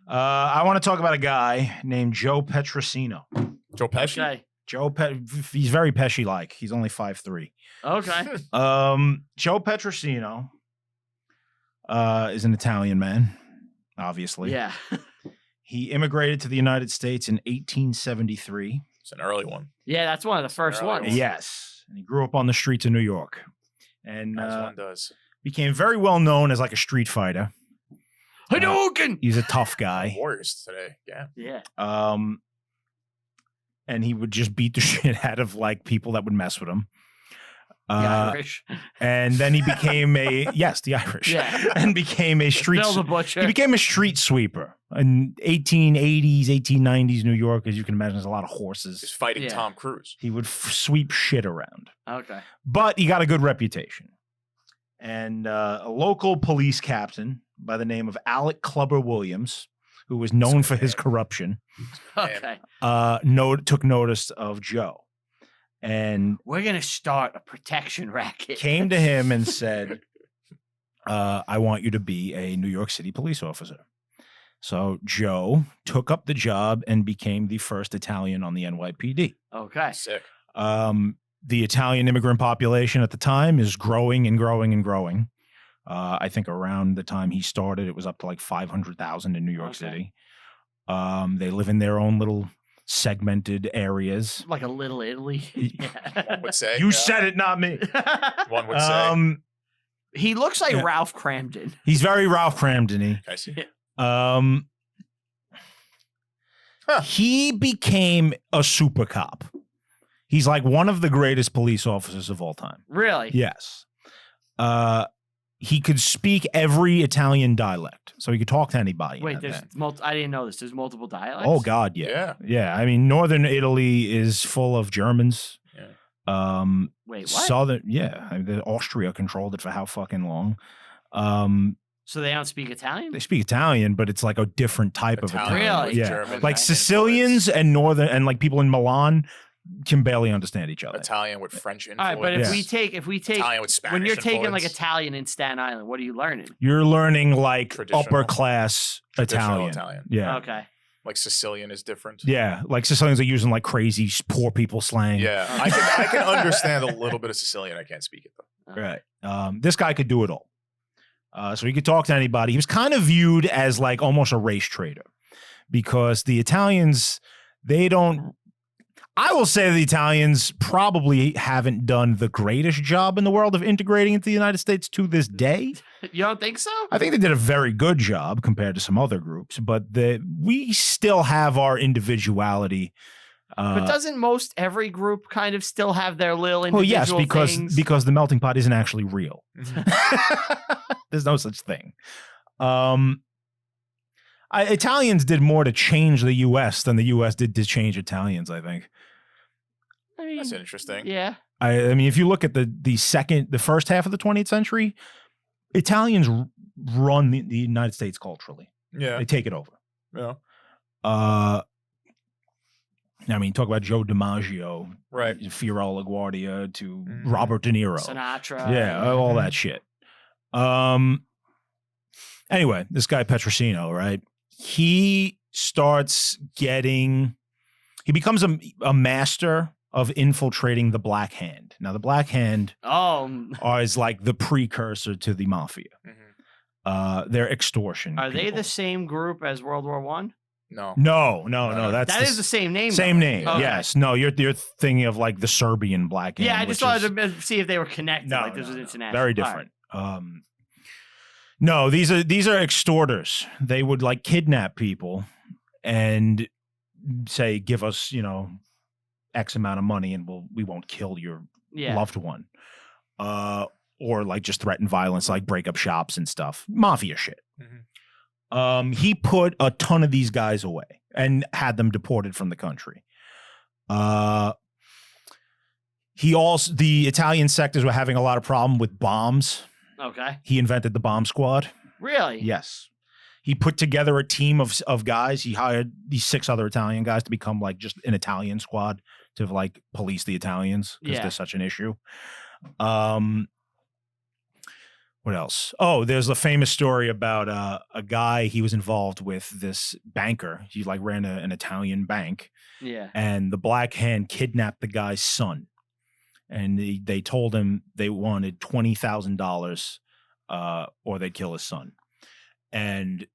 I want to talk about a guy named Joe Petrosino. Joe Pesci? Okay. He's very Pesci-like. He's only 5'3". Okay. Joe Petrosino is an Italian man, obviously. Yeah. He immigrated to the United States in 1873. It's an early one. Yeah, that's one of the first ones. Yes. And he grew up on the streets of New York. And As one does. became very well known as like a street fighter. Hadouken! He's a tough guy. Warriors today. Yeah. Yeah. And he would just beat the shit out of like people that would mess with him. The Irish. And then he became the Irish. Yeah. And became a street. Bill the Butcher. He became a street sweeper in 1880s, 1890s New York. As you can imagine, there's a lot of horses. He's fighting Tom Cruise. He would sweep shit around. Okay. But he got a good reputation. And a local police captain by the name of Alec Clubber Williams, who was known for his corruption, Okay. took notice of Joe. And we're going to start a protection racket. Came to him and said, I want you to be a New York City police officer. So Joe took up the job and became the first Italian on the NYPD. Okay. Sick. The Italian immigrant population at the time is growing and growing and growing. I think around the time he started, it was up to like 500,000 in New York City. They live in their own little segmented areas. Like a little Italy. One would say. You said it, not me. One would say. He looks like Ralph Cramden. He's very Ralph Cramden-y. I see. He became a super cop. He's like one of the greatest police officers of all time. Really? Yes. He could speak every Italian dialect, so he could talk to anybody. Wait, there's I didn't know this. There's multiple dialects? Oh, God, yeah. Yeah, I mean, northern Italy is full of Germans. Yeah. Wait, what? Southern, yeah. I mean, Austria controlled it for how fucking long. So they don't speak Italian? They speak Italian, but it's like a different type of Italian. Really? Yeah. German Like Sicilians and northern, and like people in Milan can barely understand each other. Italian with French influence. All right, but if we take Italian with Spanish when you're taking like influence. Italian in Staten Island, what are you learning? You're learning like Traditional. upper class Traditional Italian. Yeah. Okay. Like Sicilian is different. Yeah. Like Sicilians are using like crazy poor people slang. Yeah. I can understand a little bit of Sicilian. I can't speak it though. Right. This guy could do it all. So he could talk to anybody. He was kind of viewed as like almost a race traitor because the Italians, I will say the Italians probably haven't done the greatest job in the world of integrating into the United States to this day. You don't think so? I think they did a very good job compared to some other groups, but we still have our individuality. But doesn't most every group kind of still have their little individual things? because the melting pot isn't actually real. There's no such thing. Italians did more to change the U.S. than the U.S. did to change Italians, I think. I mean, that's interesting. Yeah. I mean, if you look at the first half of the 20th century, Italians run the United States culturally. Yeah. They take it over. Yeah. I mean, talk about Joe DiMaggio, right? Fiorello LaGuardia to Robert De Niro, Sinatra, yeah, all that shit. Anyway, this guy Petrosino, right? He becomes a master of infiltrating the Black Hand. Now, the Black Hand is like the precursor to the mafia. They're extortion. Are they the same group as World War I? No. That is the same name. Same name. Okay. Yes. No, you're thinking of like the Serbian Black Hand. Yeah, I just wanted to see if they were connected. Like this was international. Very different. No, these are extorters. They would like kidnap people and say, "Give us, X amount of money, and we won't kill your loved one," or like just threaten violence, like break up shops and stuff. Mafia shit. He put a ton of these guys away and had them deported from the country. The Italian sectors were having a lot of problem with bombs. Okay. He invented the bomb squad. Really? Yes. He put together a team of guys. He hired these 6 other Italian guys to become like just an Italian squad to like police the Italians because there's such an issue. What What else? Oh, there's a famous story about a guy. He was involved with this banker. He like ran an Italian bank. Yeah. And the Black Hand kidnapped the guy's son. And they told him they wanted $20,000 or they'd kill his son. And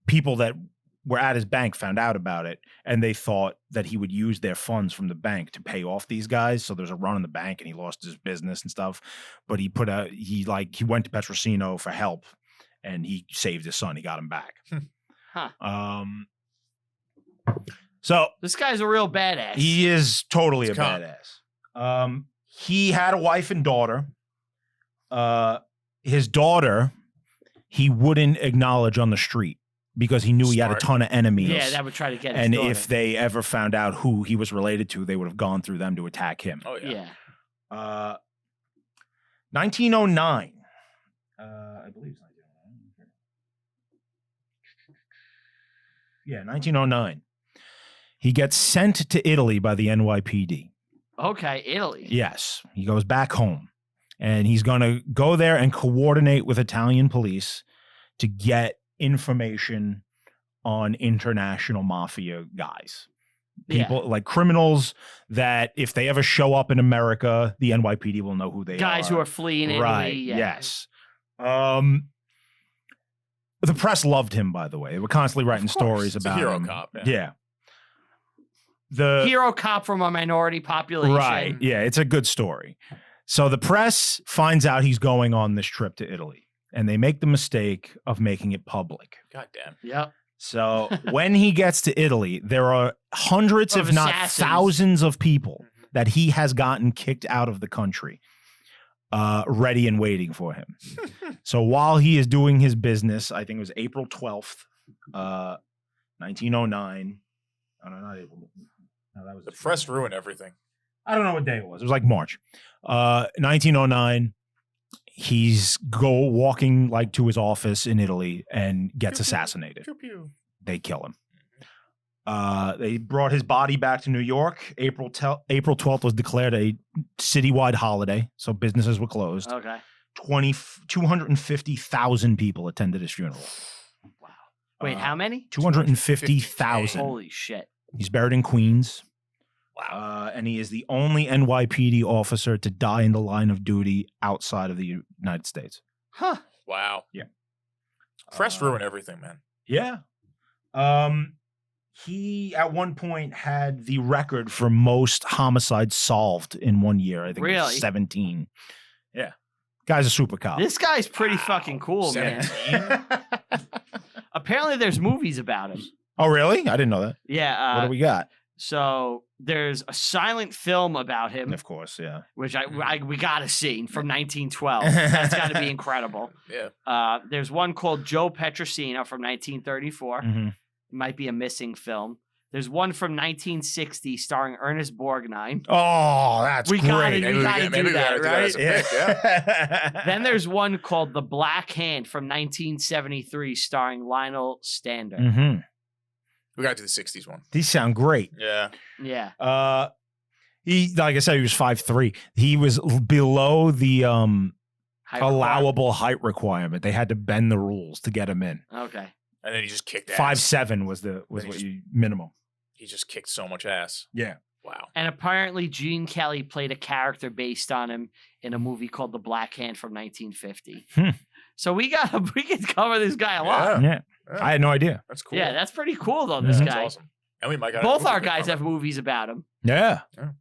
people that were at his bank found out about it, and they thought that he would use their funds from the bank to pay off these guys. So there's a run on the bank, and he lost his business and stuff. But he went to Petrosino for help, and he saved his son. He got him back. Huh. So this guy's a real badass. He is totally a badass. He had a wife and daughter. His daughter, he wouldn't acknowledge on the street because he knew he had a ton of enemies. Yeah, that would try to get his And daughter. if they ever found out who he was related to, they would have gone through them to attack him. Oh, yeah. 1909. I believe it's 1909. Yeah, 1909. He gets sent to Italy by the NYPD. Okay, Italy. Yes. He goes back home. And he's going to go there and coordinate with Italian police to get information on international mafia guys. People like criminals that if they ever show up in America, the NYPD will know who they are. Guys who are fleeing Italy. Right, Yeah. yes. The press loved him, by the way. They were constantly writing stories about hero him. cop, Yeah. The hero cop from a minority population. Right. Yeah, it's a good story. So the press finds out he's going on this trip to Italy, and they make the mistake of making it public. God damn. Yep. So when he gets to Italy, there are hundreds, Of if not assassins. thousands of people that he has gotten kicked out of the country, ready and waiting for him. So while he is doing his business, I think it was April 12th, 1909. Oh, no, not April. No, that was The press ruined everything. I don't know what day it was. It was like March. 1909. He's walking like to his office in Italy and gets assassinated. Pew, pew. They kill him. They brought his body back to New York. April 12th was declared a citywide holiday, so businesses were closed. Okay. 250,000 people attended his funeral. Wow. Wait, how many? 250,000. Holy shit. He's buried in Queens. Wow. And he is the only NYPD officer to die in the line of duty outside of the United States. Huh. Wow. Yeah. Press ruined everything, man. Yeah. He, at one point, had the record for most homicides solved in 1 year. I think it was Really? 17. Yeah. Guy's a super cop. This guy's pretty fucking cool, man. 17? Apparently there's movies about him. Oh, really? I didn't know that. Yeah. What do we got? So there's a silent film about him, Of course, yeah. which we got to see from 1912. That's got to be incredible. Yeah. There's one called Joe Petrosino from 1934. Mhm. Might be a missing film. There's one from 1960 starring Ernest Borgnine. Oh, that's We got great. it. We gotta do that, right? as a pick, yeah. Then there's one called The Black Hand from 1973 starring Lionel Stander. Mhm. We got to the 60s one. These sound great. Yeah. Yeah. He, like I said, he was 5'3". He was below the High allowable height requirement. They had to bend the rules to get him in. Okay. And then he just kicked ass. 5'7" was what you minimum. He just kicked so much ass. Yeah. Wow. And apparently Gene Kelly played a character based on him in a movie called The Black Hand from 1950. So we can cover this guy a lot. Yeah. I had no idea. That's cool. Yeah, that's pretty cool though, this That's guy. awesome. And we might got Both our guys have movies about him. Yeah.